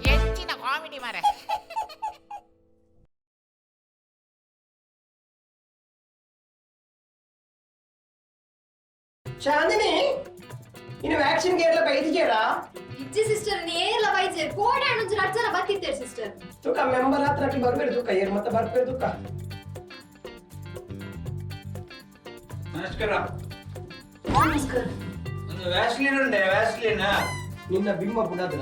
ಹೆಚ್ಚಿನ ಕಾಮಿಡಿ ಮಾರೆ. ചാന്ദിനി ഇനി വാക്സിൻ കേരള പൈതിക്കേടാ ಇಜ್ಜಿ ಸಿಸ್ಟರ್ ನೇರಲ ವೈದ್ಯ ಕೋಡೆ ಅಣ್ಣಂಚು ನಡ್ಸರ ಬತ್ತಿತ್ತೇವೆ ಸಿಸ್ಟರ್ ತೂಕ ಮೆಂಬರ್ ಹತ್ರಕ್ಕೆ ಬರ್ಬೇರು ತೂಕ ಏರ್ ಮತ್ತೆ ಬರ್ಬೇರು ತೂಕ. ನಮಸ್ಕಾರ. ನಮಸ್ಕಾರ ಒಂದು ವ್ಯಾಸ್ಲಿನ್ ಉಂಡೆ ವ್ಯಾಸ್ಲಿನ್ ನಿನ್ನ ಬಿಮ್ಮ ಬುಡದ್ರ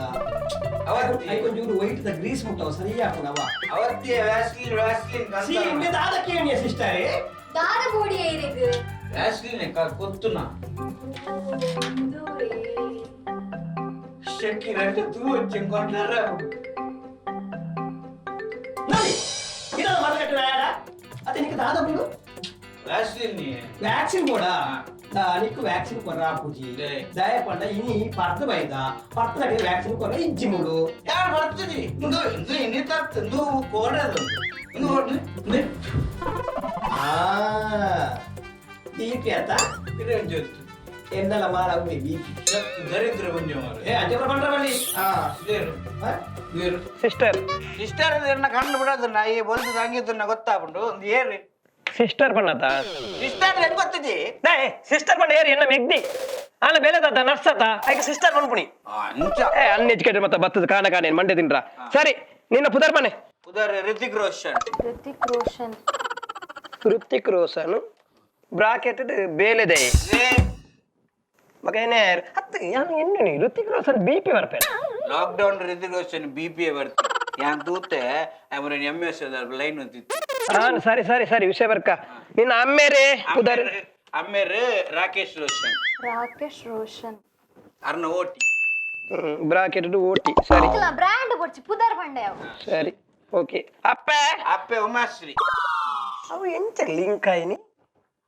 ಅವತ್ತಿ ಐಕೊಂಚೂರು ವೈಟ್ ದ ಗ್ರೀಸ್ ಮುಟ್ಟವ ಸರಿ ಹಾಕೋಣವ ಅವತ್ತಿ ವ್ಯಾಸ್ಲಿನ್ ವ್ಯಾಸ್ಲಿನ್ ಸಿ ಇಂಗೆ ದಾದಕ್ಕೆ ಏನಿಯ ಸಿಸ್ಟರೇ ದಾರ ಬೋಡಿ ಐರೆಗ್ ವ್ಯಾಸ್ಲಿನ್ ಕೊತ್ತುನ ಶೆಕ್ಕಿ ರಂಡ ತೂ ಚೆಂಕೊಂಡರ ನೋಡಿ ಇದನ್ನ ಮರಗಟ್ಟು ಬೇಡ ಅದೇ ನಿಕ್ಕೆ ದಾದ ಬಿಡು ವ್ಯಾಸ್ಲಿನ್ ವ್ಯಾಕ್ಸಿನ್ ಕೂಡ నీకు వ్యాక్సిన్ కొర్రా పూజీ దయపండ ఇని పర్త బైద పర్తకి వ్యాక్సిన్ కొర్ర ఇజ్జిముడు ಯಾರು ಬರ್ತಿದಿ ಇಂದು ಇಂದು ಇನ್ನಿತ ಇಂದು ಕೋಡದು ಇಂದು ಕೋಡ್ನಿ ఆ బీపీ అత ಇರೇನ್ ಜೊತೆ ఎందల మారవు నీ బీపీ ದರಿದ್ರ ಬಂಜೆ ಮಾರೆ ఏ అంజప్ర పండ్ర మళ్ళీ ಇದೇರು ಇದೇರು సిస్టర్ ಸಿಸ್ಟರ್ ಇದನ್ನ ಕಂಡು ಬಿಡೋದು ನಾ ಈ ಬಂದು ಹಂಗಿದ್ದನ್ನ ಗೊತ್ತಾಗ್ಬಿಟ್ಟು ಒಂದು ಏರಿ ಸಿಸ್ಟರ್ ಪಣ್ಣತ ಸಿಸ್ಟರ್ ಹೆಂಗ್ ಗೊತ್ತಿದಿ ನೇ ಸಿಸ್ಟರ್ ಪಣ್ಣ ಏರಿ ಎನ್ನ ಮೆಗ್ದಿ ಆನ ಬೇಲೆದಾತ ನರ್ಸತ ಐಕ ಸಿಸ್ಟರ್ ಪಣ್ಪುಣಿ ಅಂಚ ಏ ಅನ್ಎಜುಕೇಟೆಡ್ ಮತ್ತೆ ಬತ್ತದ ಕಾಣ ಕಾಣ ಮಂಡೆ ತಿನ್ರ ಸರಿ ನಿನ್ನ ಪುದರ್ ಮನೆ ಉದರ್ ರಿತಿಕ್ ರೋಷನ್ ಋತಿಕ್ ರೋಷನ್ ಬ್ರಾಕೆಟ್ ಬೇಲೆದೆ ಮಗನೇ ಹತ್ತು ಯಾನು ಎಣ್ಣೆ ಋತಿಕ್ ರೋಷನ್ ಬಿಪಿ ಬರ್ಪೇನೆ ಲಾಕ್ಡೌನ್ ರಿತಿಕ್ ರೋಷನ್ ಬಿಪಿ ಬರ್ತಿ ಯಾನ್ ತೂತೆ ಅವರ ಎಂಎಸ್ ಲೈನ್ ಅಂತಿತ್ತು ಹಾಂ ಸರಿ ಸರಿ ಸರಿ ವಿಷಯ ಬರ್ಕ ನಿನ್ನ ಅಮ್ಮೇರೆ ಪುದರ್ ಅಮ್ಮೇರು ರಾಕೇಶ್ ರೋಷನ್ ಅರ್ನ ಓಟಿ ಬ್ರಾಕೆಟ್ ಓಟಿ ಸರಿ ಬ್ರ್ಯಾಂಡ್ ಕೊಡ್ಚಿ ಪುದರ್ ಬಂಡೆ ಅವು ಸರಿ ಓಕೆ ಅಪ್ಪೆ ಅಪ್ಪೆ ಉಮಾಶ್ರೀ ಅವು ಎಂಚ ಲಿಂಕ್ ಆಯ್ನಿ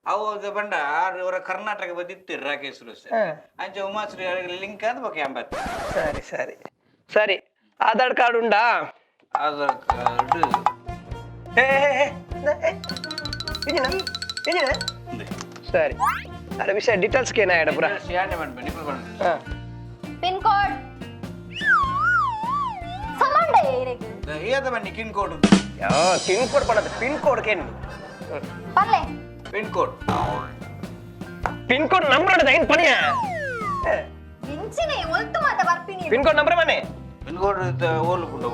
ಅವು ಬಂಡ ಇವರ ಕರ್ನಾಟಕ ಬಂದಿತ್ತು ರಾಕೇಶ್ ರೋಷನ್ ಅಂಚ ಉಮಾಶ್ರೀ ಲಿಂಕ್ ಆದ ಬಗ್ಗೆ ಎಂಬತ್ತು ಸರಿ ಸರಿ ಸರಿ ಆಧಾರ್ ಕಾರ್ಡ್ ಉಂಡಾ ಆಧಾರ್ ಕಾರ್ಡ್ ಸರಿ ಅಲ್ಲ ವಿಷಯ ಡೀಟೇಲ್ಸ್ಗೆ ಏನಾಯ್ಡ ಪುರ ಶಾನೆ ಮಾಡ್ಬೇಡಿ ಹಾಂ ಪಿನ್ ಕೋಡ್ ಸಮಂಡೆ ಐರೆಗ್ ಏದ ಬನ್ನಿ ಕಿನ್ ಕೋಡ್ ಪಿನ್ ಕೋಡ್ ಪಡದ ಪಿನ್ ಕೋಡ್ ಕೇನ್ ಪಲ್ಲೆ pin code pin code number ಅದ ಏನ್ ಪಣಿಯ ಇಂಚಿನೆ ಒಲ್ತು ಮಾತ ಬರ್ಪಿನಿ ಪಿನ್ ಕೋಡ್ ನಂಬರ್ ಮನೆ ಪಿನ್ ಕೋಡ್ ಓಲು ಬಿಡು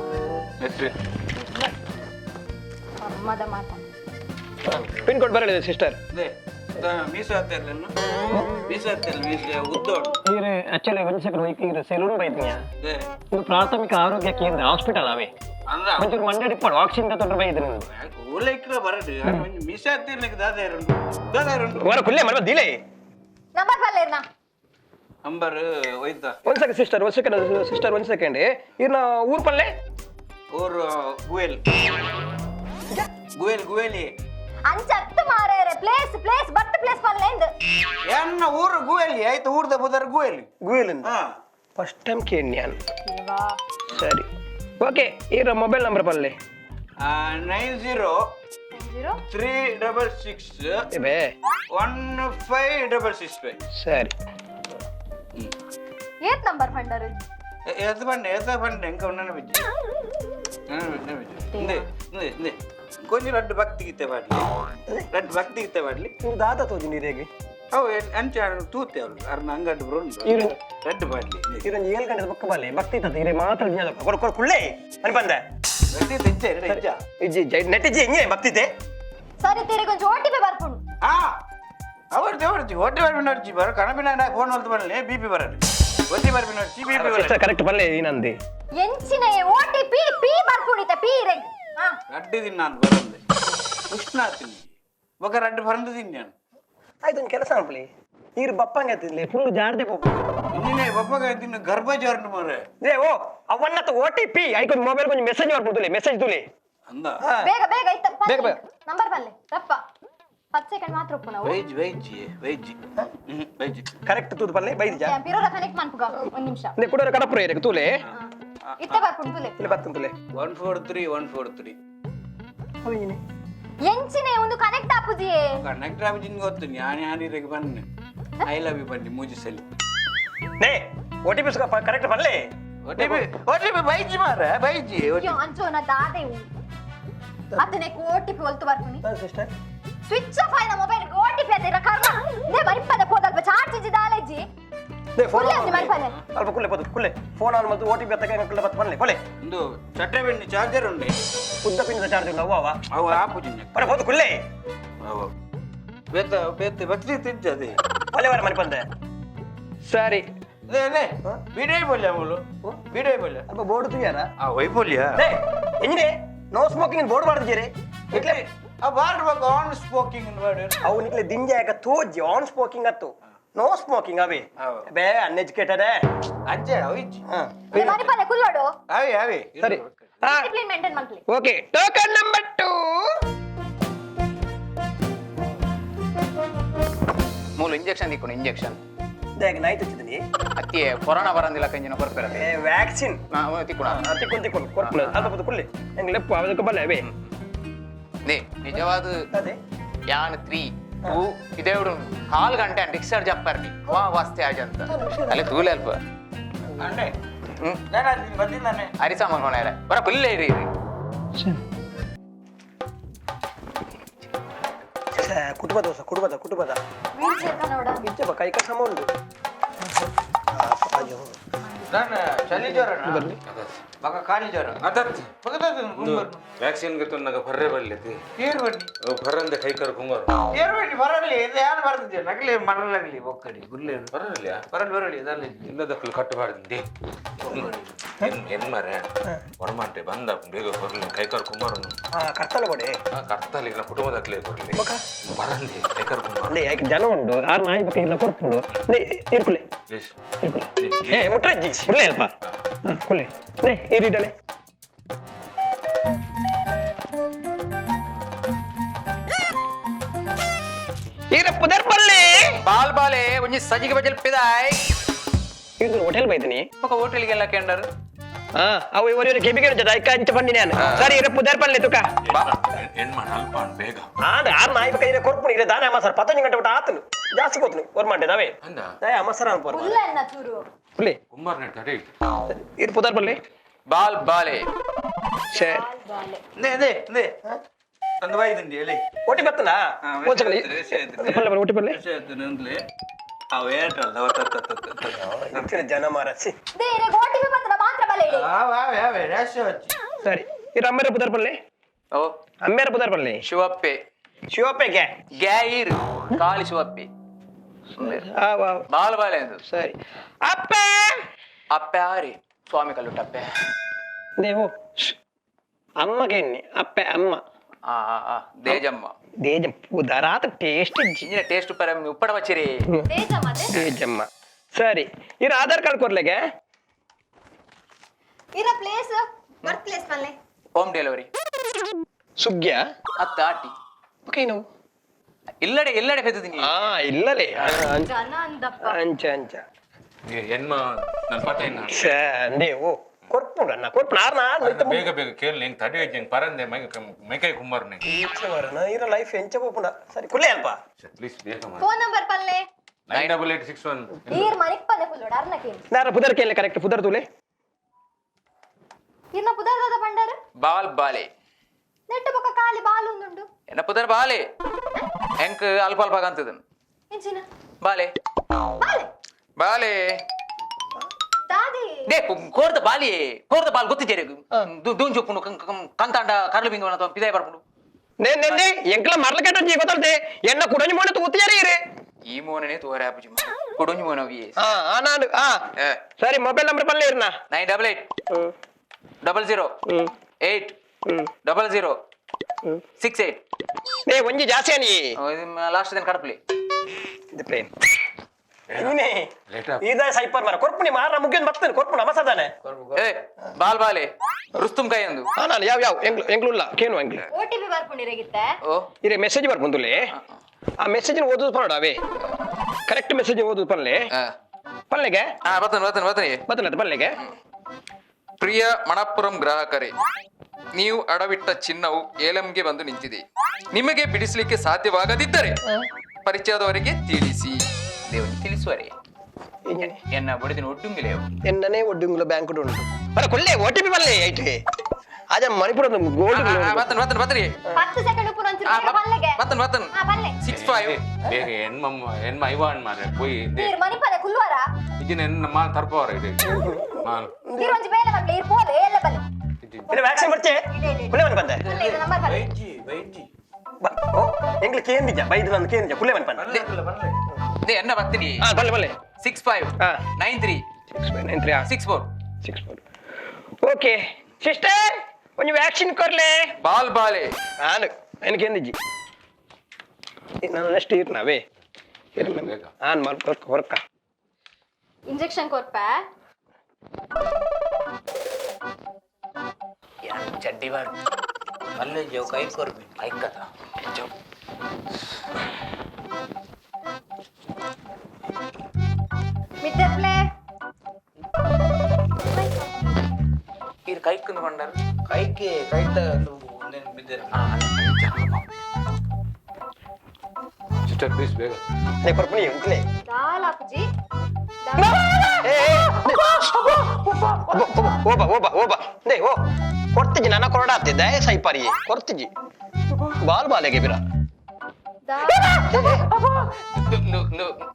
ಅಮ್ಮದ ಮಾತ ಪಿನ್ ಕೋಡ್ ಬರಲಿದೆ ಸಿಸ್ಟರ್ ಅದೇ ಮೀಸು ಹತ್ತಿರಲ್ಲ ಮೀಸು ಹತ್ತಿರ ಮೀಸು ಉದ್ದೋಡು ಈಗ ಆಕ್ಚುಲಿ ಒಂದು ಸೆಕೆಂಡ್ ಹೋಗಿ ಈಗ ಸೆಲೂನ್ ಬೈದ್ನಿಯ ಅದೇ ಇದು ಪ್ರಾಥಮಿಕ ಆರೋಗ್ಯ ಕೇಂದ್ರ ಹಾಸ್ಪಿಟಲ್ ಅವೇ ಅಂದ್ರ ಒಂಚೂರು ಮಂಡ್ಯ ಡಿಪ್ಪಡು ಆಕ್ಸಿಜನ್ ತೊಂದರೆ ಬೈದ್ರೆ ಓಲೈಕ್ರ ಬರಡು ಮೀಸು ಹತ್ತಿರಲಿಕ್ಕೆ ದಾದಾರುಂಡು ವರ ಕುಲ್ಲೆ ಮರ ದಿಲೆ ನಂಬರ್ ಪಲ್ಲೆರ್ನ ನಂಬರ್ ಹೋಯ್ತಾ ಒಂದು ಸೆಕೆಂಡ್ ಸಿಸ್ಟರ್ ಒಂದು ಸೆಕೆಂಡ್ ಇರ್ನ ಊರ್ ಪಲ್ಲೆ ಊರು ಗುಯಲ್ ಗುಯಲಿ ಅಂಚತ್ತು ಮಾರೇರೆ ಪ್ಲೇಸ್ ಬತ್ ಪ್ಲೇಸ್ ಪಲ್ಲೆ ಇಂದು ಎನ್ನ ಊರು ಗುಯಲಿ ಆಯ್ತು ಊರ್ದ ಬುದರ್ ಗುಯಲಿ ಗುಯಲಿಂದ ಹಾ ಫಸ್ಟ್ ಟೈಮ್ ಕೇಳಿ ನಾನು ದೇವಾ ಸರಿ ಓಕೆ ಇರ ಮೊಬೈಲ್ ನಂಬರ್ ಪಲ್ಲೆ 903666 ಇವೆ 1565 ಸರಿ ಏತ್ ನಂಬರ್ ಫಂಡರ್ ಎದ್ದು ಬಂಡೆ ಎಂಕ ನನ್ನ ಬಿಜ್ಜಿ ಕೊಂಚ ರಡ್ಡು ಭಕ್ತಿ ಗೀತೆ ಮಾಡ್ಲಿ ನೀವು ದಾದ ತೋಜಿ ನೀರೇಗೆ ಅವು ಅಂಚೆ ತೂತೆ ಅವರು ಅರ್ನ ಅಂಗಡ್ಡು ಬರೋಂಡು ರಡ್ಡು ಮಾಡ್ಲಿ ಇದೊಂದು 7 ಗಂಟೆ ಪಕ್ಕ ಬಲ್ಲೆ ಭಕ್ತಿ ತತ್ತ ಇರೇ ಮಾತ್ರ ಕುಳ್ಳೆ అని ಬಂದೆ ರಡ್ಡಿ ತೆಂಚೆ ರಡ್ಡ ಇಜ್ಜಿ ನೆಟ್ಟಿಜ್ಜಿ ಹಿಂಗೆ ಭಕ್ತಿತೆ ಸರಿ ತಿರಿ ಕೊಂಚ ಓಟಿಪಿ ಬರ್ಪುಂಡು ಆ ಅವರ್ತಿ ಹೊಟ್ಟೆ ಬರ್ಬಿನ ನಡ್ಚಿ ಬರೋ ಕಣಬಿನ ಫೋನ್ ಹೊಲ್ತು ಬರಲಿ ಬಿಪಿ ಬರಲಿ ಒತ್ತಿ ಬರ್ಬಿನ ನಡ್ಚಿ ಬಿಪಿ ಬರಲಿ ಕರೆಕ್ಟ್ ಬಲ್ಲೆ ಏನಂದೆ ಎಂಚಿನ ಓಟಿಪಿ ಪಿ ಬರ್ಪುಂಡಿತ ಪಿ ಇರೆಗ್ ಹಾ ರಡ್ಡು ದಿನ ನಾನು ಬರಂದೆ ಉಷ್ಣ ತಿನ್ನಿ ಬೊಕ ರಡ್ಡು ಬರಂದು ತಿನ್ನಿ ನಾನು ಆಯ್ತು ಒಂದು ಕೆಲಸ ಮಾಡ್ಲಿ ನೀರು ಬಪ್ಪಂಗೆ ತಿನ್ಲಿ ಫುಲ್ ಜಾರ್ದೆ ಪೋಪು ಇನ್ನೇ ಬಪ್ಪಗ ತಿನ್ನು ಗರ್ಭ ಜಾರ್ನು ಮಾರೆ ಏ ಓ ಅವನ್ನತ್ತ OTP ಐಕೊಂದು ಮೊಬೈಲ್ ಕೊಂಚ ಮೆಸೇಜ್ ಮಾಡ್ಬೋದು ಮೆಸೇಜ್ ತುಲಿ ಅಂದ ಬೇಗ ಇತ್ತ ಬೇಗ, ಬೇಗ. ನಂಬರ್ ಪಲ್ಲೆ ರಪ್ಪ 10 ಸೆಕೆಂಡ್ ಮಾತ್ರ ಒಪ್ಪು ನಾವು ವೈಜಿ ಕರೆಕ್ಟ್ ತೂದು ಪಲ್ಲೆ ಬೈದಿ ಜಾ ಪಿರೋರ ಕನೆಕ್ಟ್ ಮಾಡ್ಪುಗ ಒಂದು ನಿಮಿಷ ನೆ ಕುಡರ ಕಡಪುರ ಏರೆ ತೂಲೆ ಇತ್ತೆ ಬರ್ಪುಂಡು ತುಲೆ ಇಲ್ಲಿ ಬರ್ತಂತ ತುಲೆ 143 ಹೋಯಿನೆ ಎಂಚಿನ ಒಂದು ಕನೆಕ್ಟ್ ಆಪುಜಿಯೇ ಕನೆಕ್ಟ್ ಆಗಿ ಗೊತ್ತು ನಾನು ಯಾನಿರೆಗೆ ಬನ್ನೆ ಐ ಲವ್ ಯು ಬನ್ನಿ ಮೂಜಿ ಸಲಿ ನೇ OTP ಕರೆಕ್ಟ್ ಬರಲೇ OTP ಬೈಜಿ ಮಾರ ಬೈಜಿ ಅಯ್ಯೋ ಅಂಚೋನ ದಾದೆವು ಅತನೆ ಓಟಿಪಿ ಒಲ್ತು ಬರ್ತೀನಿ ಸಿಸ್ಟರ್ ಸ್ವಿಚ್ ಆಫ್ ಆಯ್ನ ಮೊಬೈಲ್ ಓಟಿಪಿ ಅದೇ ಕರ್ಮ ನೇ ಮರಿಪದ ಕೋದಲ್ಪ ಚಾರ್ಜ್ ಇಜ್ಜಿ ದಾಲೆಜ್ಜಿ ನೇ ಫೋನ್ ಕುಲ್ಲೆ ಅಂಜಿ ಮರಿಪನೆ ಅಲ್ಪ ಕುಲ್ಲೆ ಪದು ಕುಲ್ಲೆ ಫೋನ್ ಆನ್ ಮತ್ತು OTP ಅತ್ತಕ್ಕೆ ಕುಲ್ಲೆ ಬತ್ ಬರಲೇ ಕೊಲೆ ಒಂದು ಚಟ್ರೆ ಬೆಣ್ಣೆ ಚಾರ್ಜರ್ ಉಂಡೆ ಉದ್ದ ಪಿನ್ನದ ಚಾರ್ಜ್ ಉಂಟು ಅವ್ವ ಅವು ಆಪುಜಿನ ಬರ ಪದು ಕುಲ್ಲೆ ಅವು ಬೇತ ಬೇತ ಬತ್ತಿ ತಿಂತದೆ ಒಲೆ ವರ ಮರಿಪಂದೆ ಸರಿ ನೇ ಬಿಡೈ ಬೋಲ್ಯ ಅಮೂಲು ಬಿಡೈ ಬೋಲ್ಯ ಅಲ್ಪ ಬೋರ್ಡ್ ತುಯಾರ ಆ ವೈಬೋಲ್ಯ ನೇ ಎಂಜಿನೆ ನೋ ಸ್ಮೋಕಿಂಗ್ ಬೋರ್ಡ್ ಮಾಡ್ದಿರಿ ಇಟ್ಲೆ ಆ ಬಾರ್ಡ್ ಬಗ್ಗೆ ಆನ್ ಸ್ಮೋಕಿಂಗ್ ವರ್ಡ್ ಅವು ನಿಕ್ಲೆ ದಿಂಜ ಯಾಕ ತೋಜಿ ಆನ್ ಸ್ಮೋಕಿಂಗ್ ಅತ್ತು ನೋ ಸ್ಮೋಕಿಂಗ್ ಅವೇ ಬೇ ಅನ್ಎಜುಕೇಟೆಡ್ ಅಂಚೆ ಹೋಯ್ತು ನೇ ಮರಿಪನೆ ಕುಲ್ಲೋಡು ಅವೇ ಅವೇ ಸರಿ ಡಿಸಿಪ್ಲಿನ್ ಮೇಂಟೈನ್ ಮಾಡ್ಲಿ ಓಕೆ ಟೋಕನ್ ನಂಬರ್ 2 ಮೂಲ ಇಂಜೆಕ್ಷನ್ ತಿಕ್ಕೊಂಡು ಇಂಜೆಕ್ಷನ್ ದೇಗ ನೈಟ್ ಹಚ್ಚಿದನಿ ಅತ್ತಿ ಕೊರೋನಾ ಬರಂದಿಲ್ಲ ಕಂಜಿನ ಕೊರ್ಪಿರದೆ ಏ ವ್ಯಾಕ್ಸಿನ್ ತಿಕ್ಕೊಣ ತಿಕ್ಕೊಂಡು ಕೊರ್ಪುಲ ಅಲ್ಪ ಪದು ಕುಲ್ಲೆ ಎಂಗ್ ಲೆಪ್ಪ ಅದಕ್ಕೆ ಬಲ್ಲೆ ಅವೇ ನೇ ನಿಜವಾದ ಅದೇ ಯಾನ್ 3 2 ಇದೇವಡು 4 ಗಂಟೆ ಡಿಸ್ಚಾರ್ಜ್ ಅಪ್ಪರ್ನಿ ವಾ ವಾಸ್ತೆ ಆಜಂತ ಅಲ್ಲಿ ತೂಲೆ ಅಲ್ಪ ಅಂಡೆ ನಾನು ಅದನ್ನ ಬಂದಿದ್ದಾನೆ ಅರಿಸಾಮನ್ ಹೊಣೆರ ಬರ ಕುಲ್ಲೆ ಇರಿ ಕುಟುಂಬದ ವೀಲ್ ಚೇರ್ ಕನ್ನಡ ಇಜ್ಜ ಕೈ ಕಸ ಉಂಟು ಅಯ್ಯೋ ನಾನು ಚಳಿ ಜ್ವರ ಮಗ ಖಾಲಿ ಜ್ವರ ವ್ಯಾಕ್ಸಿನ್ ನಗ ಬರ್ರೆ ಬರ್ಲಿತಿ ಏರ್ ಬನ್ನಿ ಬರ್ರಂದೆ ಕೈ ಕರ್ ಕುಂಗಾರು ಏರ್ ಬನ್ನಿ ಬರಲಿ ಇದು ಯಾರು ಬರ್ತಿದ್ದೆ ನಗಲಿ ಮರಲಾಗಲಿ ಒಕ್ಕಡಿ ಗುಲ್ಲೆ ಬರಲಿಲ್ಲ ಬರಲಿ ಇದಲ್ಲ ಇಲ್ಲದಕ್ಕಲ್ಲಿ ಕಟ್ಟು ಬಾರ್ದಿಂದಿ ಏನ್ ಮಾರೆ ಹೊರಮಾಟೆ ಬಂದ ಬೇಗ ಬರ್ಲಿ ಕೈ ಕರ್ ಕುಂಬಾರನು ಕರ್ತಲ ಕೊಡೆ ಕರ್ತಲ್ಲಿ ಇಲ್ಲ ಕುಟುಂಬದಕ್ಕಲೇ ಬರ್ಲಿ ಬರಂದಿ ಕೈ ಕರ್ ಕುಂಬಾರ ಯಾಕೆ ಜನ ಉಂಟು ಆರು ನಾಯಿ ಬಗ್ಗೆ ಇಲ್ಲ ಕೊರ್ಪುಂಡು ಇರ್ಕುಲೆ ಏ ಮುಟ್ರಜ್ಜಿ ಕುಲ್ಲೆ ಅಲ್ಪ ಕುಲ್ಲೆ ನೇ ಇರಿಡಲೆ ಈರ ಪುದರ್ ಬಲ್ಲೆ ಬಾಲ್ ಬಾಲೆ ಒಂಜಿ ಸಜಿಗೆ ಬಜಲ್ ಪಿದಾಯ್ ಇದು ಹೋಟೆಲ್ ಬೈದನಿ ಪಕ್ಕ ಹೋಟೆಲ್ಗೆಲ್ಲ ಕೆಂಡರ್ ಅವು ಇವರ ಕೆಬಿಗೆ ಜದ ಐಕ ಅಂಚ ಬಂದಿ ನಾನು ಸರಿ ಇರ ಪುದರ್ ಬಲ್ಲೆ ತುಕ ಏನ್ ಮಾಡ ಅಲ್ಪ ಬೇಗ ಆರು ನಾಯಿ ಬಗ್ಗೆ ಇರ ಕೊರ್ಪುಣಿ ಇರ ದಾನ ಅಮ್ಮ ಸರ್ 15 ಗಂಟೆ ಬಿಟ್ಟು ಆತನು ಜಾಸ್ತಿ ಕೊತ್ನು ವರ್ಮಾಂಡೆ ನಾವೇ ಅಂದ ದಯ ಅಮ್ಮ ಸರ್ ಅನ್ಪರ್ ಕುಲ್ಲ ಎನ್ನ ಚೂರು ಕುಲ್ಲೆ ಕುಂಬಾರನೆ ತಡಿ ಇರ ಪುದರ್ ಬಲ್ಲೆ ಬಾಲ್ ಬಾಲೆ ಸರಿ ನೇ ಒಂದು ಬೈದಂಡಿ ಹೇಳಿ ಓಟಿ ಬರ್ತನಾ ಒಂದ್ಸಲ ಬಲ್ಲೆ ಓಟಿ ಬಲ್ಲೆ ಅವು ಏಟಲ್ಲ ಹೆಚ್ಚಿನ ಜನ ಮಾರಸಿ ದೇರೆ ಓಟಿಪಿ ಪತ್ರ ಮಾತ್ರ ಬಲೆ ಇಡಿ ಅವೇ ರಾಶಿ ಹಚ್ಚಿ ಸರಿ ಇರ ಅಮ್ಮೇರ ಪುದರ್ ಬಲ್ಲೆ ಓ ಅಮ್ಮೇರ ಪುದರ್ ಬಲ್ಲೆ ಶಿವಪ್ಪೆ ಶಿವಪ್ಪೆಗೆ ಗ್ಯಾಯಿರ್ ಕಾಳಿ ಶಿವಪ್ಪೆ ಬಾಲ್ ಬಾಲೆ ಅಂದು ಸರಿ ಅಪ್ಪ ಅಪ್ಪೆ ಆರಿ ಸ್ವಾಮಿ ಕಲ್ಲುಟ್ಟಪ್ಪೆ ದೇವು ಅಮ್ಮಗೆ ಅಪ್ಪೆ ಅಮ್ಮ ದೇಜಮ್ಮ ದೇಜ ಪುದರಾತ ಟೇಸ್ಟ್ ಇಂಜಿನ ಟೇಸ್ಟ್ ಪರ ಉಪ್ಪಡ ಬಚ್ಚಿರಿ ದೇಜ ಮತ್ತೆ ದೇಜಮ್ಮ ಸರಿ ಇರ ಆಧಾರ್ ಕಾರ್ಡ್ ಕೊರ್ಲೆಗೆ ಇರ ಪ್ಲೇಸ್ ಬರ್ತ್ ಪ್ಲೇಸ್ ಮಲ್ಲೆ ಹೋಮ್ ಡೆಲಿವರಿ ಸುಗ್ಗ್ಯ ಅತ್ತ ಆಟಿ ಓಕೆ ನಾವು ಇಲ್ಲಡೆ ಎಲ್ಲಡೆ ಬೆತ್ತಿದ್ದೀನಿ ಇಲ್ಲಲೇ ಜನ ಅಂದಪ್ಪ ಅಂಚ ಅಂಚ ಎನ್ಮ ನನ್ನ ಪತ ಏನ ದೇವು ಕೊರ್ಪುಂಡನ್ನ ಕೊರ್ಪುಣ ಬೇಗ ಬೇಗ ಕೇಳಿ ಹೆಂಗ್ ತಡಿ ಹೆಂಗ್ ಪರಂದೆ ಮೈಕೈ ಕುಂಬಾರನೆ ಇರ ಲೈಫ್ ಎಂಚ ಹೋಗ್ಪುಂಡ ಸರಿ ಕುಲ್ಲೆ ಅಲ್ಪ ಪ್ಲೀಸ್ ಬೇಗ ಮಾಡಿ ಫೋನ್ ನಂಬರ್ ಪಲ್ಲೆ 988661 ಈರ್ ಮನಿಪ್ಪನೆ ಕುಲ್ಲೋಡ ಅರ್ನಕೆ ನಾರ ಪುದರ್ ಕೇಳಿ ಕರೆಕ್ಟ್ ಪುದರ್ ತುಲೆ ಇನ್ನ ಪುದರ್ದಾದ ಪಂಡಾರ ಬಾಲ್ ಬಾಲೆ ನೆಟ್ಟು ಬೊಕ್ಕ ಕಾಲಿ ಬಾಲು ಉಂದುಂಡು ಎನ್ನ ಪುದರ್ ಬಾಲೆ ಹೆಂಕ್ ಅಲ್ಪ ಅಲ್ಪ ಕಾಂತದನ್ ಇಂಚಿನ ಬಾಲೆ ಬಾಲೆ ಬಾಲೆ ದಾದಿ ದೇ ಕೋರ್ದ ಬಾಲ್ ಗೊತ್ತಿದ್ದೀರಿ ದೂನ್ ಚೊಪ್ಪುಂಡು ಕಂತಾಂಡ ಕರ್ಲು ಬಿಂದು ಅಥವಾ ಪಿದಾಯ ಬರ್ಪುಂಡು ನೇ ಎಂಕ್ಲ ಮರ್ಲಕೆಟ್ಟ ಜೀ ಗೊತ್ತಲ್ದೆ ಎನ್ನ ಕುಡಂಜಿ ಮೋನೆ ತೂತಿಯಾರಿ ಇರಿ ಈ ಮೋನನೆ ತೋರೆ ಆಪುಜಿ ಕೊಡೊಂಜಿ ಮೋನವಿ ನಾನು ಸರಿ ಮೊಬೈಲ್ ನಂಬರ್ ಪಲ್ಲೆ ಇರ್ನ 9888 00 8 68 ನೇ ಒಂಜಿ ಜಾಸ್ತಿ ಅನಿ ಲಾಸ್ಟ್ ದಿನ ಕಡಪ್ಲಿ ಇದು ಪ್ಲೇನ್ ನೀನೆ ಇದ ಸೈಪರ್ ಮರ ಕೊರ್ಪುನಿ ಮಾರ ಮುಗಿಯನ್ ಬರ್ತೇನೆ ಕೊರ್ಪುನ ಮಸದಾನೆ ಏ ಬಾಲ್ ಬಾಲೆ ರುಸ್ತುಂ ಕೈ ಅಂದು ನಾನು ಯಾವ ಎಂಗ್ಲುಲ್ಲ ಕೇನು ಎಂಗ್ಲು ಓಟಿಪಿ ಬರ್ಕೊಂಡಿರಗಿತ್ತೆ ಓ ಇರೆ ಮೆಸೇಜ್ ಬರ್ಬಂದುಲೆ ಆ ಮೆಸೇಜ್ ಓದುದು ಪರೋಡ ಅವೇ ಕರೆಕ್ಟ್ ಮೆಸೇಜ್ ಓದುದು ಪಲ್ಲೆ ಪಲ್ಲೆಗೆ ಬತ್ತನ ಪಲ್ಲೆಗೆ ಪ್ರಿಯ ಮಣಪ್ಪುರಂ ಗ್ರಾಹಕರೇ, ನೀವು ಅಡವಿಟ್ಟ ಚಿನ್ನವು ಏಲಂಗೆ ಬಂದು ನಿಂತಿದೆ. ನಿಮಗೆ ಬಿಡಿಸಲಿಕ್ಕೆ ಸಾಧ್ಯವಾಗದಿದ್ದರೆ ಪರಿಚಯದವರಿಗೆ ತಿಳಿಸಿ. ದೇವರಿಗೆ ತಿಳಿಸುವರೆ ಎನ್ನ ಬಡಿದಿನ ಒಟ್ಟುಂಗಿಲೇವು ಎನ್ನನೇ ಒಡ್ಡುಂಗುಲ ಬ್ಯಾಂಕ್ ಉಂಟು ಬರ ಕೊಲ್ಲೆ OTP ಬರಲೇ ಐತೆ ಆಜ ಮಣಿಪುರ ಗೋಲ್ಡ್ ಬತ್ತನ್ 10 ಸೆಕೆಂಡ್ ಉಪ್ಪು ಒಂಚೂರು ಪಲ್ಲೆಗೆ ಬತ್ತನ್ ಆ ಪಲ್ಲೆ 65 ಬೇಗ ಹೆಣ್ಮ ಐವಾನ್ ಮಾರ್ರೆ ಪೋಯಿ ನೀರ್ ಮನಿಪದ ಕುಲ್ವಾರ ಇಜಿನ ಹೆಣ್ಣ ಮಾಲ್ ತರ್ಪವರ ಇದೆ ಮಾಲ್ ನೀರ್ ಒಂಜಿ ಬೇಲೆ ಮಕ್ಳು ಇರ್ ಪೋಲೆ ಎಲ್ಲ ಬಲ್ಲೆ ಇಲ್ಲ ವ್ಯಾಕ್ಸಿನ್ ಬರ್ಚೆ ಕುಲ್ಲೆ ಮನೆ ಬಂದೆ ಇಲ್ಲ ಇದು ನಂಬರ್ ಬಲ್ಲೆ ವೈಜಿ ಓ ಎಂಗ್ಲ ಕೇಂದಿಜ ಬೈದು ನನ್ನ ಕೇಂದಿಜ ಕುಲ್ಲೆ ಮನೆ ಬಂದೆ ದೇ ಎನ್ನ ಬತ್ತಿನಿ ಬಲ್ಲೆ 65 ಹಾ 93 693 64 ಓಕೆ ಸಿಸ್ಟರ್ ಒಂದು ವ್ಯಾಕ್ಸಿನ್ ಕೊರ್ಲೆ ಬಾಲ್ ಬಾಲೆ ನಾನು ನನಗೆ ಎಂದಿಜ್ಜಿ ನಾನು ನೆಕ್ಸ್ಟ್ ಇರ್ನಾವೇ ನಾನು ಮಾಡ್ಕೊರ್ಕ ಹೊರಕ ಇಂಜೆಕ್ಷನ್ ಕೊರ್ಪ ಚಡ್ಡಿ ಬಾರ್ ಅಲ್ಲೇ ಜೋ ಕೈ ಕೊರ್ಬಿ ಐಕತ ಮಿದ್ದರ್ಲೆ ಇರ್ ಕೈಕುಂದು ಕೊಂಡರು ಕೈಗೆ ಕೈತ ಬಿದ್ದರೆ ಸಿಸ್ಟರ್ ಪ್ಲೀಸ್ ಬೇಗ ನೇ ಕೊರ್ಪಣಿ ಉಂಟ್ಲೆ ದಾಲ್ ಅಪ್ಪಜಿ ಓಬ ನೇ ಓ ಕೊಡ್ತಿಜಿ ನನ್ನ ಕೊರಡಾತೆ ದಯ ಸೈಪಾರಿ ಕೊಡ್ತಿಜಿ ಬಾಲೆಗೆ ಬಿರ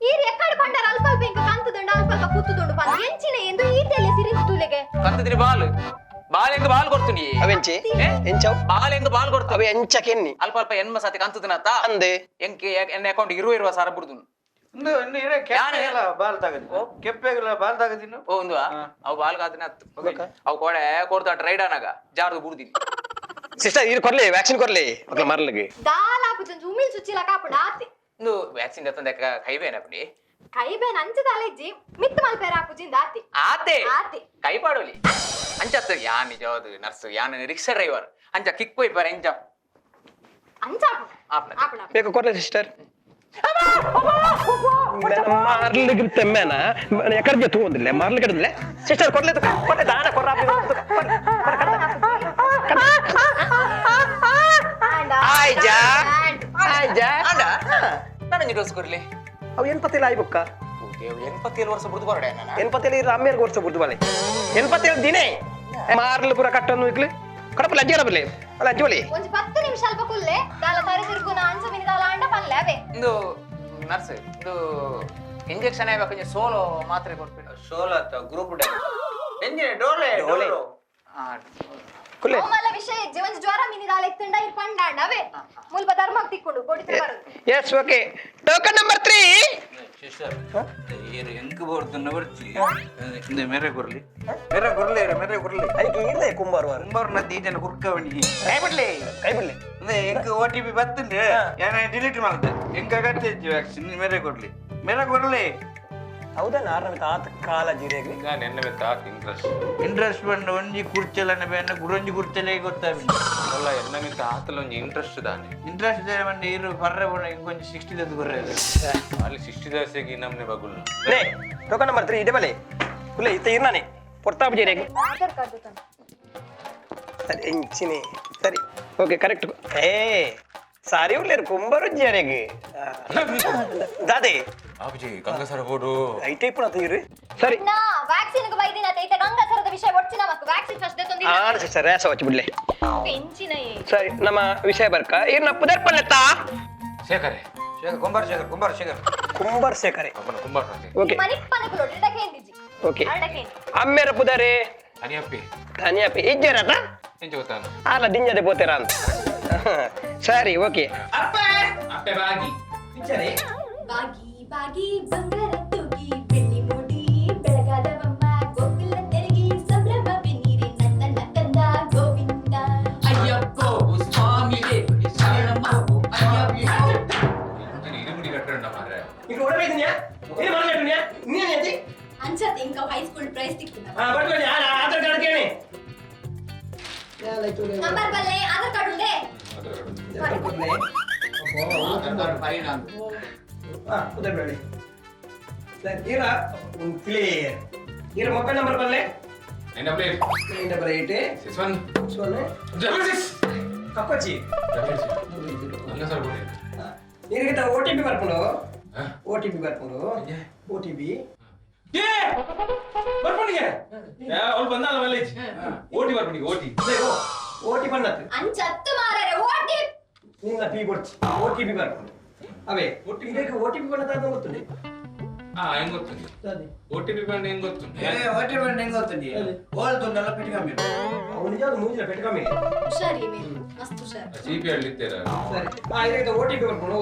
ಈರ್ ಎಕ್ಕಡ ಕೊಂಡರ ಅಲ್ಪ ಅಲ್ಪ ಇಂಕ ಕಂತುದುಂಡು ಅಲ್ಪ ಅಲ್ಪ ಕೂತುದುಂಡು ಪಂದ ಎಂಚಿನ ಎಂದು ಈತೆಲೆ ಸಿರಿಂಜ್ ತೂಲೆಗೆ ಕಂತದಿರಿ ಬಾಲ್ ಬಾಲ್ ಬಾಲ್ ಕೊಡ್ತೀನಿ ಅವೆಂಚಿ ಎಂಚವ್ ಬಾಲ್ ಬಾಲ್ ಕೊಡ್ತು ಅವೆ ಎಂಚಕೆನ್ನಿ ಅಲ್ಪ ಅಲ್ಪ ಎನ್ಮ ಸತಿ ಕಂತದಿನತ್ತ ಅಂದೆ ಎಂಕೆ ಎನ್ನ ಅಕೌಂಟ್ 20 ಸಾರ ಬಿಡುದು ಇನ್ನು ಇರೇ ಕೆಪ್ಪೆಗೆಲ್ಲ ಬಾಲ್ ತಗದಿ ಕೆಪ್ಪೆಗೆಲ್ಲ ಬಾಲ್ ತಗದಿನು ಓ ಒಂದು ಅವು ಬಾಲ್ ಕಾದಿನ ಹತ್ತು ಅವು ಕೋಡೆ ಕೊಡ್ತಾ ರೈಡ್ ಅನಾಗ ಜಾರ್ದು ಬಿಡುದಿನಿ ಸಿಸ್ಟರ್ ಇದು ಕೊರ್ಲಿ ವ್ಯಾಕ್ಸಿನ್ ಕೊರ್ಲಿ ಮಕ್ಕಳ ಮರಲಿಗೆ ದಾಲ್ ಅಪ್ಪಜನ್ ಉಮಿಲ್ ಸುಚ್ಚಿಲ ಕಾಪುಡ ಆತಿ ಒಂದು ವ್ಯಾಕ್ಸಿನ್ ತಂದೆ ಕೈಬೇನ ಪುಡಿ ಕೈ ಬೇನ್ ಅಂಚದ ಅಲೆಜ್ಜಿ ಮಿತ್ ಮಲ್ಪೇರ ಅಪ್ಪಜಿಂದ ಆತಿ ಆತೆ ಆತಿ ಕೈ ಪಾಡೋಲಿ ಅಂಚತ್ತು ಯಾನ್ ನಿಜವಾದ ನರ್ಸ್ ಯಾನ್ ರಿಕ್ಷಾ ಡ್ರೈವರ್ ಅಂಚ ಕಿಕ್ ಪೋಯ್ ಪಾರ ಎಂಚ ಅಂಚಾಪು ಆಪ್ನ ಆಪಣ ಬೇಕು ಕೊರ್ಲಿ ಸಿಸ್ಟರ್ ಮಾರ್ಲಿಗೆ ತೆಮ್ಮೆನ ಎಕರ್ಜೆ ತಗೊಂದಿಲ್ಲ ಮಾರ್ಲಿಗೆ ಇಡದಿಲ್ಲ ಸಿಸ್ಟರ್ ಕೊರ್ಲಿ ಕೊರ್ಲೆ ದಾನ ಕೊರ್ರ ಆಯ್ಜಾ ಆಯ್ಜಾ ನಾನು ಡೋಸ್ ಕೊರ್ಲಿ ಅವು ಎನ್ಪತ್ತಿಲ್ಲ ಆಯ್ಬುಕ್ಕ ದೇವ್ 87 ವರ್ಷ ಬಿಡುದು ಬರಡೆ ನಾನು ಎನ್ಪತ್ತೇಳು ಅಮ್ಮೇರ್ಗೆ ವರ್ಷ ಬಿಡ್ತು ಬಾಲೆ 87 ದಿನೇ ಮಾರ್ಲು ಪೂರ ಕಟ್ಟನ್ನು ಇಕ್ಲಿ ಕಡಪಲ್ಲ ಅಜ್ಜಿ ಕಡಪಲ್ಲಿ ಅಲ್ಲ ಅಜ್ಜಿ ಬಲಿ ಒಂಜಿ 10 ನಿಮಿಷ ಅಲ್ಪ ಕುಲ್ಲೆ ದಾಲ ತರಿ ತಿರುಗುನ ಅಂಚ ಮಿನಿ ದಾಲ ಅಂಡ ಪಲ್ಲೆ ಅವೇ ಇದು ನರ್ಸ್ ಇದು ಇಂಜೆಕ್ಷನ್ ಆಯ್ಬೇಕು ಸೋಲೋ ಮಾತ್ರೆ ಕೊಡ್ಬಿಟ್ಟು ಸೋಲತ್ತ ಗ್ರೂಪ್ ಡೇ ಎಂಜಿನ ಡೋಲೆ ಡೋಲೆ. ಕುಲ್ಲೆ ಓಮಲ್ಲ ವಿಷಯ ಜೀವನ ಜ್ವರ ಮಿನಿ ದಾಲ ಇತ್ತಂಡ ಇರ್ ಪಂಡಾಂಡ ಅವೇ ಮುಲ್ಪ ಧರ್ಮ ತಿಕ್ಕೊಂಡು ಕೊಡಿತ ಬರೋದು yes okay token number 3 sister ಏರು ಎಂಕ್ ಬೋರ್ದು ಬರ್ಚಿ ಇಂದ ಮೇರೆ ಕೊರ್ಲಿ ಮೇರೆ ಕೊರ್ಲಿ ಅದಕ್ಕೆ ಇಲ್ಲ ಕುಂಬಾರವಾರ ಕುಂಬಾರ ನದಿ ಈಜನ ಕುರ್ಕವಣಿ ಕೈ ಬಿಡ್ಲಿ ಅಂದ್ರೆ ಎಂಕ್ OTP ಬತ್ತಂದ್ರೆ ಏನ ಡಿಲೀಟ್ ಮಾಡ್ದೆ ಎಂಕ ಅಗತ್ಯ ವ್ಯಾಕ್ಸಿನ್ ಮೇರೆ ಕೊರ್ಲಿ ಹೌದಾ ನಮಗೆ ಆತ ಕಾಲ ಜಿರೆಗೆ ಈಗ ನೆನ್ನೆ ತಾಕ್ ಇಂಟ್ರೆಸ್ಟ್ ಇಂಟ್ರೆಸ್ಟ್ ಬಂದು ಒಂಜಿ ಕುರ್ಚಲನೆ ಬೇನ ಗುರಂಜಿ ಕುರ್ಚಲೆ ಗೊತ್ತಾವಿ ಅಲ್ಲ ಎನ್ನ ಆತಲ ಒಂಜಿ ಇಂಟ್ರೆಸ್ಟ್ ದಾನೆ ಇಂಟ್ರೆಸ್ಟ್ ಬಂದು ಇರು ಬರ್ರೆ ಬೋಣ ಇಂಕೊಂಜಿ 60 ದದ್ದು ಬರ್ರೆ ಅಲ್ಲಿ 60 ದರ್ಸೆಗೆ ನಮ್ನೆ ಬಗುಲ್ ಲೇ ಟೋಕನ್ ನಂಬರ್ 3 ಇದೆ ಬಲೆ ಕುಲ್ಲೆ ಇತ್ತ ಇರ್ನಾನೆ ಪೊರ್ತಾಬ್ ಜಿರೆಗೆ ಆಧಾರ್ ಕಾರ್ಡ್ ತಂದು ಸರಿ ಎಂಚಿನಿ ಸರಿ ಓಕೆ ಕರೆಕ್ಟ್ ಏ ಸಾರಿ ಉಳ್ಳೇರು ಕುಂಬಾರು ಜಿರೆಗೆ ದಾದೆ ಬಾಬುಜಿ ಗಂಗಸರ ಬೋಡು ಐಟೇ ಪುಣ ತೀರು ಸರಿ ನಾ ವ್ಯಾಕ್ಸಿನ್ ಗೆ ಬೈದಿನ ತೈತ ಗಂಗಾಸರದ ವಿಷಯ ಒಡ್ಚಿನ ಮಕ್ಕ ವ್ಯಾಕ್ಸಿನ್ ಫಸ್ಟ್ ತಂದಿಲ್ಲ ಆಡ ಸಿಸ್ಟರ್ ರೇಸ ವಚ್ಚ ಬಿಡ್ಲೆ ಎಂಚಿನ ಸರಿ ನಮ್ಮ ವಿಷಯ ಬರ್ಕ ಇರ್ನ ಪುದರ್ ಪಲ್ಲೆತ್ತಾ ಶೇಖರೆ ಕುಂಬಾರ ಶೇಖರ್ ಕುಂಬಾರ್ ಸೇಕರೆ ಅಪ್ಪನ ಕುಂಬಾರ ಓಕೆ ಮನಿಪ್ಪನ ಕುಲೋಡಿ ದಕೇಂದಿಜಿ ಓಕೆ ಅಡಕೇಂದಿ ಅಮ್ಮೇರ ಪುದರೆ ಅನಿಯಪ್ಪಿ ಧನ್ಯಪಿ ಇಜ್ಜರತ ಎಂಚ ಗೊತ್ತಾನು ಅಲ್ಲ ದಿಂಜದೆ ಬೋತೆರ ಅಂತ ಸರಿ ಓಕೆ ಅಪ್ಪೆ ಬಾಗಿ ಬಾಗಿ ಬಾಗಿ ಬಂಗಾರ ತೂಗಿ ಬೆಳ್ಳಿ ಮೂಡಿ ಬೆಳಗಾದವಮ್ಮ ಗೋಕುಲ ತೆರಗಿ ಸಂಭ್ರಮ ಬೆನ್ನೀರಿ ನನ್ನ ಕಂದ ಗೋವಿಂದ ಅಯ್ಯಪ್ಪೋ ಸ್ವಾಮಿಯೇ ಶರಣಮ್ಮ ಅಯ್ಯಪ್ಪ ಇರುಮುಡಿ ಕಟ್ಟಡ ಮಾರೆ ಈಗ ಹೊರಬೇಕಿದ್ಯಾ ಏನು ಮಾಡ್ಲಿದ್ಯಾ ನೀನು ಏತಿ ಅಂಚತ್ ಇಂಕ ಹೈಸ್ಕೂಲ್ ಪ್ರೈಸ್ ತಿಕ್ಕಿನ ಬರ್ಬೇಡಿ ಆಧಾರ್ ಕಾರ್ಡ್ ಕೇಳಿ ನಂಬರ್ ಬಲ್ಲೆ ಆಧಾರ್ ಕಾರ್ಡ್ ಉಂಡೆ ಕುದರ್ಬೇಡಿ ಸರ್ ಇರ ಕ್ಲಿಯರ್ ಇರ ಮೊಬೈಲ್ ನಂಬರ್ ಬಲ್ಲೆ ಎನ್ನ ಪ್ಲೇಟ್ 988 61 ಕಪ್ಪಚ್ಚಿ ಗಂಗಸರ ಬೋಡು ನಿನಗೆ OTP ಬರ್ಕೊಂಡು OTP ಬರ್ಪಣಿಗೆ ಅವ್ಳು ಬಂದಲ್ಲ ಮಲ್ಲಿ ಓಟಿ ಬರ್ಪಣಿಗೆ ಓಟಿ ಓಟಿ ಬಂದತ್ತು ಅಂಚತ್ತು ಮಾರರೆ ಓಟಿ ನಿನ್ನ ಪಿ ಕೊಡ್ಚಿ OTP ಬರ್ಕೊಂಡು ಅವೇ ಇದಕ್ಕೆ OTP ಬಂದದ ಗೊತ್ತುಂಟೆ ಹೆಂಗ್ ಗೊತ್ತುಂಟು OTP ಬಂದು ಹೆಂಗ್ ಗೊತ್ತುಂಟು ಹೊಟ್ಟೆ ಬಂದು ಹೆಂಗ್ ಗೊತ್ತಂಡಿ ಹೋಲ್ತುಂಡಲ್ಲ ಪಿಟಿ ಕಮ್ಮಿ ಅವನು ನಿಜ ಮೂಜಿನ ಪೆಟ್ಟು ಕಮ್ಮಿ ಹುಷಾರಿ ಮೇಲೆ ಮಸ್ತ್ ಹುಷಾರಿ ಸಿಪಿ ಹಳ್ಳಿತ್ತೇರ ಸರಿ ಇದಕ್ಕೆ OTP ಬರ್ಕೊಂಡು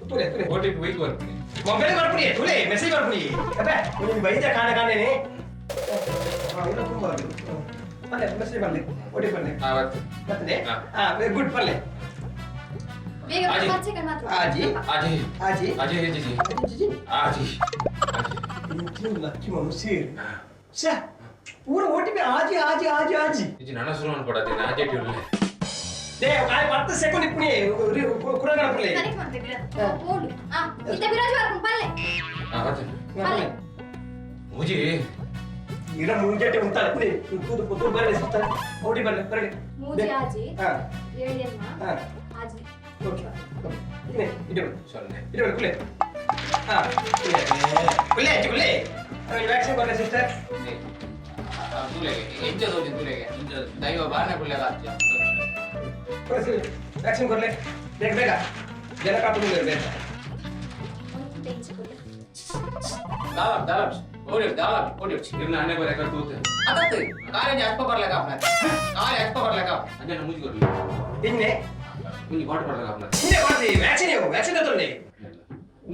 ತುಲೆ ತುಲೆ OTP ವೈಕ್ ಬರ್ತೀನಿ ಮೊಬೈಲ್ ಬರ್ಬಿಡಿ ತುಲೆ ಮೆಸೇಜ್ ಬರ್ಬಿಡಿ ಅಬ್ಬೆ ನೀನು ಬೈದ ಕಾಣೇನೆ ಇಲ್ಲ ತುಂಬಾ ಪಲ್ಲೆ ಮೆಸೇಜ್ ಬರ್ಲಿ OTP ಬರ್ಲಿ ಬರ್ತದೆ ಗುಡ್ ಪಲ್ಲೆ ಬೇಗ ಆಜಿ. ಬರ್ಚೆ ಮಾತ್ರ ಆಜಿ ಆಜಿ ಆಜಿ ಆಜಿ ಜಿಜಿ ಆಜಿ ಲಕ್ಕಿ ಮನುಷ್ಯ ಛೇ ಪೂರ OTP ಆಜಿ ಆಜಿ ಆಜಿ ಆಜಿ ಜಿಜಿ ನನ್ನ ಸುರು ಅನ್ಕೊಡತೀನಿ ಆಜಿ ಇಟ್ಟಿರ್ಲಿ ದೇ ಕಾಯ್ 10 ಸೆಕೆಂಡ್ ಇಪ್ಪುನಿ ಕುರಗಣ ಪಲ್ಲೆ ಕನೆಕ್ಟ್ ಮಾಡ್ತೆ ಬಿಡ ಓಡು ಇತ್ತ ಬಿರಾಜ್ ಬರ್ಕೊಂಡು ಪಲ್ಲೆ ಬರ್ತೀನಿ ಪಲ್ಲೆ ಮುಜಿ ಈಗ ಮುಂಜಾನೆ ಉಂಟಲ್ಲ ಪುಡಿ ತೂದು ಬರಲಿ ಸಿಸ್ಟರ್ OTP ಬರಲಿ ಮೂಜಿ ಆಜಿ ಹಾ ಹೇಳಿಯನ್ನ ಹಾ ಆಜಿ ಓಕೆ ಇದು ಸೊನ್ನೆ ಇದು ಕುಲೆ ಹಾ ಕುಲೆ ಕುಲೆ ವ್ಯಾಕ್ಸಿನ್ ಬರಲಿ ಸಿಸ್ಟರ್ ತುಲೆಗೆ ಎಂಜ ಸೋಜಿ ತುಲೆಗೆ ದೈವ ಬಾಣ ಕುಲ್ಲೆಗ ಆಚೆ ವ್ಯಾಕ್ಸಿನ್ ಬರಲಿ ಬೇಗ ಬೇಗ ಜನ ಕಾಪು ಬೇಗ ತೆಂಚಿಕೊಳ್ಳಿ ದಾಲಬ್ ದಾಲಬ್ ಓಡಿ ದಾಲಬ್ ಓಡಿ ಇರ್ನ ಹಣೆ ಬರ ಕರ್ತೂತೆ ಅದತ್ತೆ ಕಾಲೇಜ್ ಅಪ್ಪ ಬರ್ಲಕ ಅಪ್ಪ ಕಾಲೇಜ್ ಅಪ್ಪ ಬರ್ಲಕ ಅಂಜನ ಮುಜಿ ಬರ್ಲಿ ಇನ್ನೆ ಮುಜಿ ಬಾಟ್ ಬರ್ಲಕ ಅಪ್ಪ ಇನ್ನೆ ಬರ್ಲಿ ವ್ಯಾಕ್ಸಿನ್ ತಗೊಳ್ಳಿ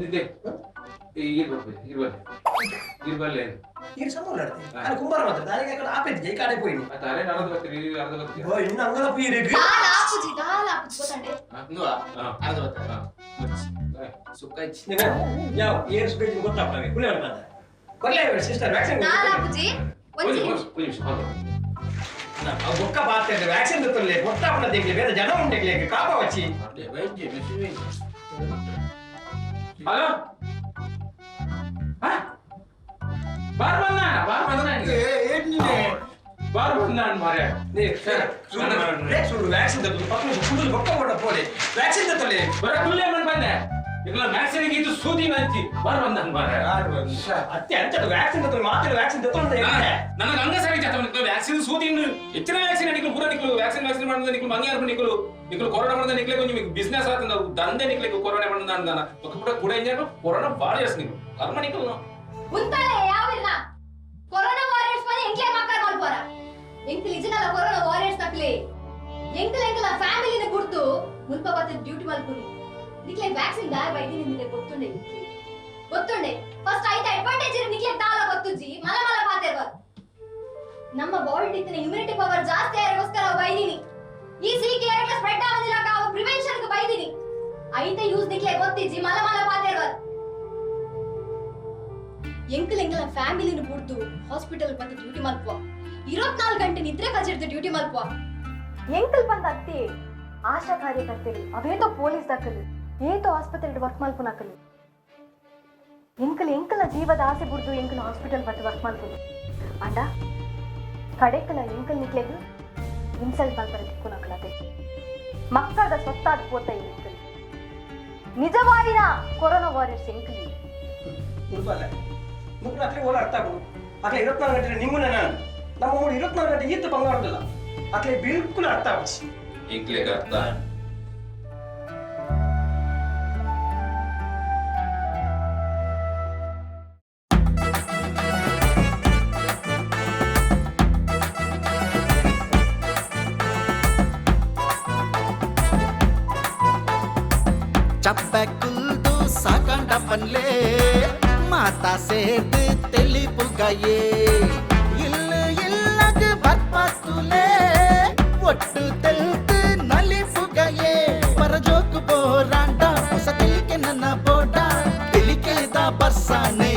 ನಿದ್ದೆ ಇರ್ಬಲ್ಲೆ ಈಗ ಸಂಬಂಧ ನಾನು ಕುಂಬಾರ ಮಾತ್ರ ನನಗೆ ಯಾಕಂದ್ರೆ ಆಪೇಜ್ ಈ ಕಡೆ ಹೋಗಿ ಅರೆ ಅರ್ಧ ಬರ್ತೀರಿ ಅರ್ಧ ಬರ್ತೀರಿ ಓ ಇನ್ನು ಅಂಗಲ ಪೀರಿಗೆ ದಾಲ ಆಪುಜಿ ಗೊತ್ತಂಡೆ ನುವಾ ಅರ್ಧ ಬತ್ತ ಸುಕ್ಕೈಚ್ ನೀವು ಯಾವ ಏರ್ ಸ್ಪೀಡ್ ಗೊತ್ತಾಗ್ತವೆ ಕುಲೆ ಬಂದ ಕೊಲ್ಲೆ ಸಿಸ್ಟರ್ ವ್ಯಾಕ್ಸಿನ್ ದಾಲ ಆಪುಜಿ ಒಂಜಿ ಬೊಕ್ಕ ಬಾರ್ತದೆ ವ್ಯಾಕ್ಸಿನ್ ತಗೊಳ್ಳಿ ಗೊತ್ತಾಗ್ತದೆ ತೆಗ್ಲಿ ಬೇರೆ ಜನ ಉಂಟೆಗ್ಲಿ ಕಾಪ ವಚ್ಚಿ ವೈದ್ಯ ಮೆಸೇಜ್ ಹಲೋ ಬಾರ್ ಬಂದ ಮಾರ್ರೆ ಸುಳ್ಳು ವ್ಯಾಕ್ಸಿನ್ ತಗೊಳ್ಳಿ ಪಕ್ಕ ಸುಳ್ಳು ಬೊಕ್ಕ ಕೊಡ ಪೋಲೆ ವ್ಯಾಕ್ಸಿನ್ ತಗೊಳ್ಳಿ ಬರ ಕುಲ್ಲೆ ಮನ್ ಬಂದೆ ಈಗ ಮ್ಯಾಕ್ಸಿನಿಗೆ ಇದು ಸೂದಿ ನಂಚಿ ಬಾರ್ ಬಂದ ಮಾರ್ರೆ ಅತ್ತೆ ಅಂತ ವ್ಯಾಕ್ಸಿನ್ ತಗೊಳ್ಳಿ ಮಾತ್ರ ವ್ಯಾಕ್ಸಿನ್ ತಗೊಳ್ಳಿ ನನಗೆ ಹಂಗ ಸರಿ ಜಾತ ವ್ಯಾಕ್ಸಿನ್ ಸೂದಿ ಹೆಚ್ಚಿನ ವ್ಯಾಕ್ಸಿನ್ ನಿಕ್ಲು ಪೂರ ನಿಕ್ಲು ವ್ಯಾಕ್ಸಿನ್ ಮಾಡಿದ ನಿಕ್ಲು ಮಂಗ್ಯಾರ ನಿಕ್ಲು ಕೊರೋನಾ ಮಾಡಿದ ನಿಕ್ಲೆ ಕೊಂಚ ಬಿಸ್ನೆಸ್ ಆತ ನಾವು ದಂಧೆ ನಿಕ್ಲೆ ಕೊರೋನಾ ಮಾಡಿದ ಅಂದಾನ ಕೂಡ ಇಂಜಾರು ಕೊರೋನಾ ಬಾಳ ಎಸ್ ನಿಕ್ಲು ಕರ್ಮ ನಿಕ್ಲು ಉಂತಲೆ ಯಾವಿಲ್ಲ ಕೊರೋನಾ ವಾರಿಯರ್ಸ್ ಪನೆ ಎಂಕ್ಲೆ ಮಕ್ಕಳ ಮಾಡ್ಬೋರ ಎಂಕ್ಲೆ ಇಜನಲ್ಲ ಕೊರೋನಾ ವಾರಿಯರ್ಸ್ ತಕ್ಲೆ ಎಂಕ್ಲೆ ಫ್ಯಾಮಿಲಿನ ಗುರ್ತು ಮುಲ್ಪ ಬತ್ತ ಡ್ಯೂಟಿ ಮಲ್ಪುನಿ ನಿಕ್ಲೆ ವ್ಯಾಕ್ಸಿನ್ ದಾರ ವೈದ್ಯ ನಿಂದೆ ಗೊತ್ತುಂಡೆ ಫಸ್ಟ್ ಐತ ಅಡ್ವಾಂಟೇಜ್ ಇರ ನಿಕ್ಲೆ ದಾಲ ಗೊತ್ತುಜಿ ಮಲ ಪಾತೆರ್ವ ನಮ್ಮ ಬಾಡಿ ಇತ್ತನೆ ಇಮ್ಯುನಿಟಿ ಪವರ್ ಜಾಸ್ತಿ ಆಗೋಸ್ಕರ ಬೈದಿನಿ ಈ ಸಿಲಿಕೆ ಏರಕ್ಕೆ ಸ್ಪ್ರೆಡ್ ಆಗೋದಿಲ್ಲ ಕಾವು ಪ್ರಿವೆನ್ಷನ್ ಗೆ ಬೈದಿನಿ ಐತ ಯೂಸ್ ನಿಕ್ಲೆ ಗೊತ್ತಿಜಿ ಮಲ ಪಾತೆರ್ವ ಎಂಕಲೆಂಗಲ ಫ್ಯಾಮಿಲಿನ ಬಿಡ್ದು ಹಾಸ್ಪಿಟಲ್ ಬಂದು ಡ್ಯೂಟಿ ಮಲ್ಪುವ 24 ಗಂಟೆ ನಿದ್ರೆ ಕಜಿರ್ದು ಡ್ಯೂಟಿ ಮಲ್ಪುವ ಎಂಕಲ್ ಬಂದ ಅತ್ತಿ ಆಶಾ ಕಾರ್ಯಕರ್ತರು ಅವೇತೋ ಪೊಲೀಸ್ ದಾಖಲು ಏತೋ ಆಸ್ಪತ್ರೆ ವರ್ಕ್ ಮಲ್ಪುನಾಕಲು ಎಂಕಲ ಜೀವದ ಆಸೆ ಬಿಡ್ದು ಎಂಕಲ್ ಹಾಸ್ಪಿಟಲ್ ಬಂದು ವರ್ಕ್ ಮಲ್ಪುನು ಅಂಡ ಕಡೆಕಲ ಎಂಕಲ್ ನಿಕ್ಲೆಗು ಇನ್ಸಲ್ಟ್ ಮಲ್ಪರ ತಿಕ್ಕುನಾಕಲತೆ ಮಕ್ಕಳ ಸ್ವತ್ತಾದ ಪೋತ ಎಂಕಲ್ ನಿಜವಾಯಿನ ಕೊರೋನಾ ವಾರಿಯರ್ಸ್ ಎಂಕಲ್ ಉಳ್ಬಲ್ಲ ಮುಗ್ಳು ಅಟ್ಲೆ ಓಲ ಅರ್ಥ ಆಗುದು ಅಟ್ಲೆ 24 ಗಂಟೆ ನಿಮ್ಮನ್ನ ನಾನು ನಮ್ಮ ಮೂರು 24 ಗಂಟೆ ಈತ್ತು ಬಂಗಾರದಲ್ಲ ಅಟ್ಲೆ ಬಿಲ್ಕುಲ್ ಅರ್ಥ ಆಗುದು ಈಗ್ಲೇ ಅರ್ಥ ಚಪ್ಪೆಕುಲ್ದು ಸಾಕಂಡ ಪನ್ಲೆ ಮಾತಾ ಸೇರ್ದು ತೆಲಿಪುಗಯೇ ಇಲ್ಲಗ ಬರ್ಪಾತುಲೆ ಒಟ್ಟು ತೆಲ್ದು ನಲಿಪುಗಯೇ ಪರಜೋಕು ಬೋರಾಂಡ ಹೊಸ ತೆಲಿಕೆ ನನ್ನ ಬೋಡ ತೆಲಿಕೆದ ಬರ್ಸಾನೆ